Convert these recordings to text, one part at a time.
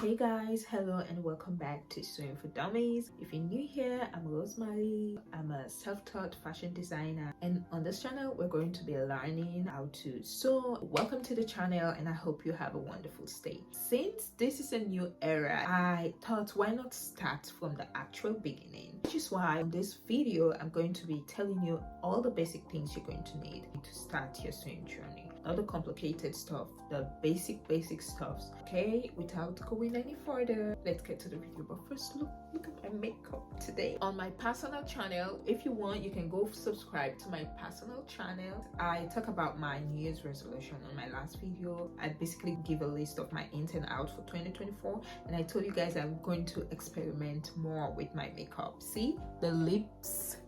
Hey guys, hello and welcome back to Sewing for Dummies. If you're new here, I'm Rosemary. I'm a self-taught fashion designer, and on this channel we're going to be learning how to sew. Welcome to the channel, and I hope you have a wonderful stay. Since this is a new era, I thought why not start from the actual beginning, which is why in this video I'm going to be telling you all the basic things you're going to need to start your sewing journey. Not the complicated stuff, the basic stuffs. Okay, without going any further, let's get to the video. But first, look at my makeup today on my personal channel. If you want, you can go subscribe to my personal channel. I talk about my New Year's resolution on my last video. I basically give a list of my ins and outs for 2024, and I told you guys I'm going to experiment more with my makeup. See the lips.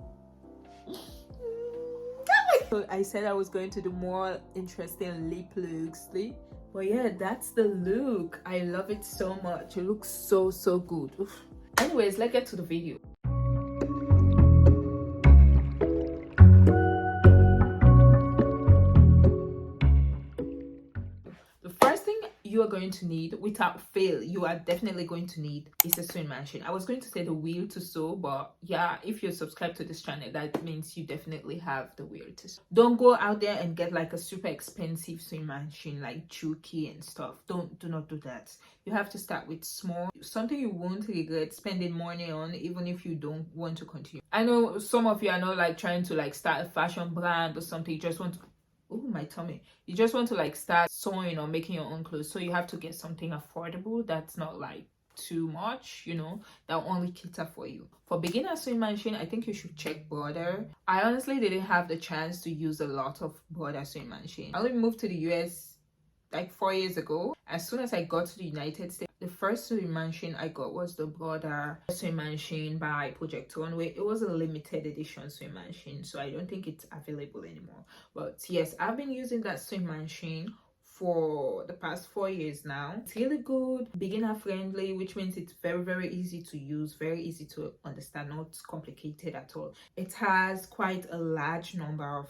So I said I was going to do more interesting lip looks. But yeah, that's the look. I love it so much. It looks so good. Oof. Anyways, let's get to the video. The first thing you are going to need, without fail, you are definitely going to need is a sewing machine. I was going to say the wheel to sew, but yeah, if you're subscribed to this channel, that means you definitely have the wheel to sew. Don't go out there and get like a super expensive sewing machine like Juki and stuff. Do not do that. You have to start with small, something you won't regret spending money on, even if you don't want to continue. I know some of you are not like trying to like start a fashion brand or something. You just want to, oh my tummy, you just want to like start sewing or making your own clothes, so you have to get something affordable that's not like too much, you know, that will only cater for you. For beginner sewing machine, I think you should check Border. I honestly didn't have the chance to use a lot of Border sewing machine. I only moved to the US like 4 years ago. As soon as I got to the United States, the first sewing machine I got was the Border sewing machine by Project Runway. It was a limited edition sewing machine, so I don't think it's available anymore. But yes, I've been using that sewing machine for the past 4 years now. It's really good, beginner friendly, which means it's very easy to use, very easy to understand, not complicated at all. It has quite a large number of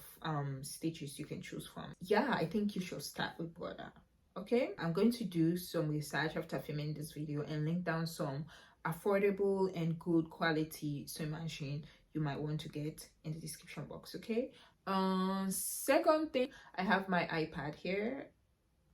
stitches you can choose from. Yeah, I think you should start with Border. Okay, I'm going to do some research after filming this video and link down some affordable and good quality sewing machine you might want to get in the description box. Okay, second thing, I have my iPad here.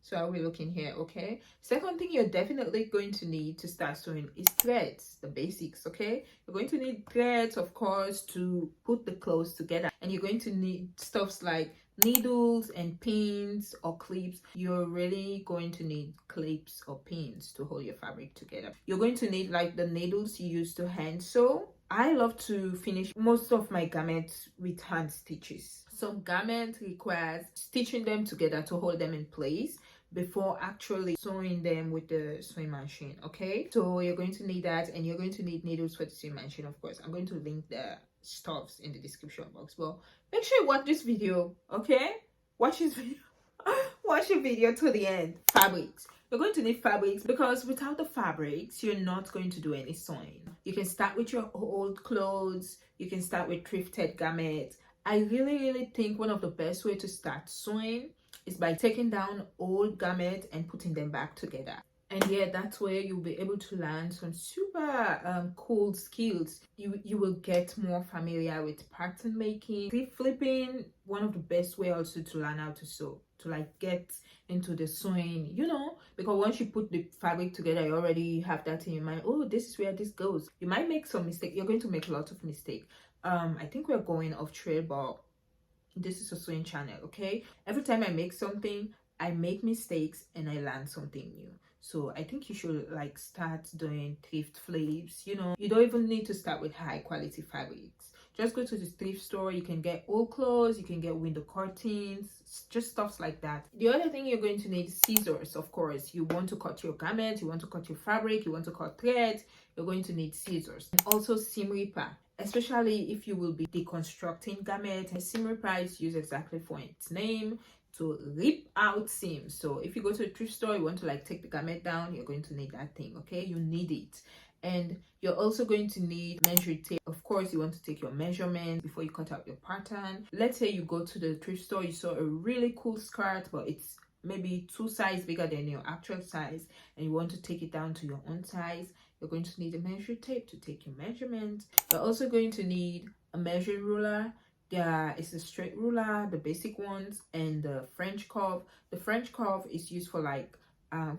So are we looking here? Okay, second thing you're definitely going to need to start sewing is threads, the basics. Okay, you're going to need threads, of course, to put the clothes together, and you're going to need stuffs like needles and pins or clips. You're really going to need clips or pins to hold your fabric together. You're going to need like the needles you use to hand sew. I love to finish most of my garments with hand stitches. Some garments requires stitching them together to hold them in place before actually sewing them with the sewing machine. Okay, so you're going to need that, and you're going to need needles for the sewing machine. Of course, I'm going to link the stuffs in the description box. Well, make sure you watch this video. Okay, watch this video. Watch the video to the end. Fabrics. You're going to need fabrics, because without the fabrics, you're not going to do any sewing. You can start with your old clothes. You can start with thrifted garments. I really think one of the best way to start sewing is by taking down old garments and putting them back together. And yeah, that's where you'll be able to learn some super cool skills. You will get more familiar with pattern making. Clip flipping, one of the best way also to learn how to sew, to like get into the sewing, you know, because once you put the fabric together, you already have that in your mind. Oh, this is where this goes. You might make some mistake. You're going to make a lot of mistakes. I think we're going off trail, but this is a sewing channel. Okay, every time I make something, I make mistakes and I learn something new. So I think you should like start doing thrift flips. You know, you don't even need to start with high quality fabrics. Just go to the thrift store. You can get old clothes, you can get window curtains, just stuffs like that. The other thing you're going to need is scissors. Of course, you want to cut your garment, you want to cut your fabric, you want to cut threads, you're going to need scissors. And also seam ripper, especially if you will be deconstructing garments. And seam ripper is used exactly for its name, to rip out seams. So if you go to a thrift store, you want to like take the garment down, you're going to need that thing. Okay, you need it. And you're also going to need measuring tape. Of course, you want to take your measurements before you cut out your pattern. Let's say you go to the thrift store, you saw a really cool skirt, but it's maybe 2 sizes bigger than your actual size and you want to take it down to your own size, you're going to need a measuring tape to take your measurement. You're also going to need a measuring ruler. There is a straight ruler, the basic ones, and the French curve. The French curve is used for like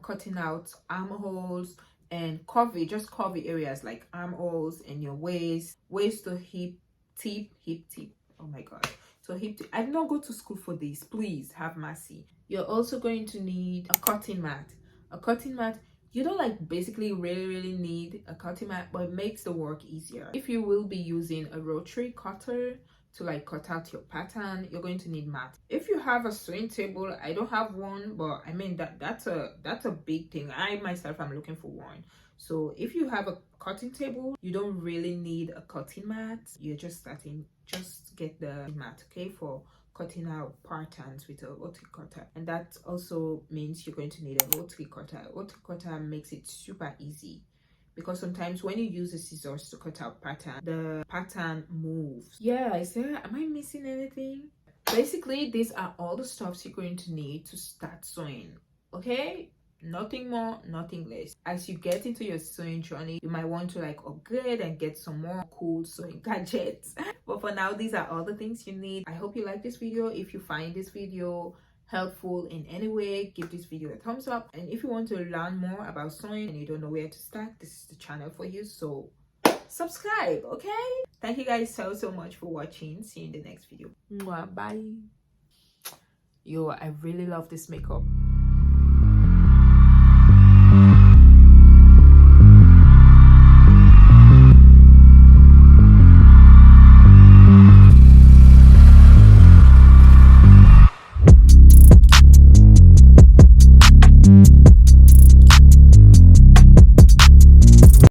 cutting out armholes and just curvy areas like armholes and your waist to hip tip, oh my god. So hip tip. I did not go to school for this, please have mercy. You're also going to need a cutting mat. A cutting mat, you don't like basically really need a cutting mat, but it makes the work easier. If you will be using a rotary cutter to like cut out your pattern, you're going to need mat. If you have a sewing table, I don't have one, but I mean that's a big thing. I myself am looking for one. So if you have a cutting table, you don't really need a cutting mat. You're just starting, just get the mat, okay, for cutting out patterns with a rotary cutter. And that also means you're going to need a rotary cutter. A rotary cutter makes it super easy, because sometimes when you use the scissors to cut out pattern, the pattern moves. Yeah, am I missing anything? Basically, these are all the stuffs you're going to need to start sewing, okay? Nothing more, nothing less. As you get into your sewing journey, you might want to like upgrade and get some more cool sewing gadgets. But for now, these are all the things you need. I hope you like this video. If you find this video helpful in any way, give this video a thumbs up. And if you want to learn more about sewing and you don't know where to start, this is the channel for you. So subscribe, okay? Thank you guys so much for watching. See you in the next video. Mwah, bye. Yo, I really love this makeup.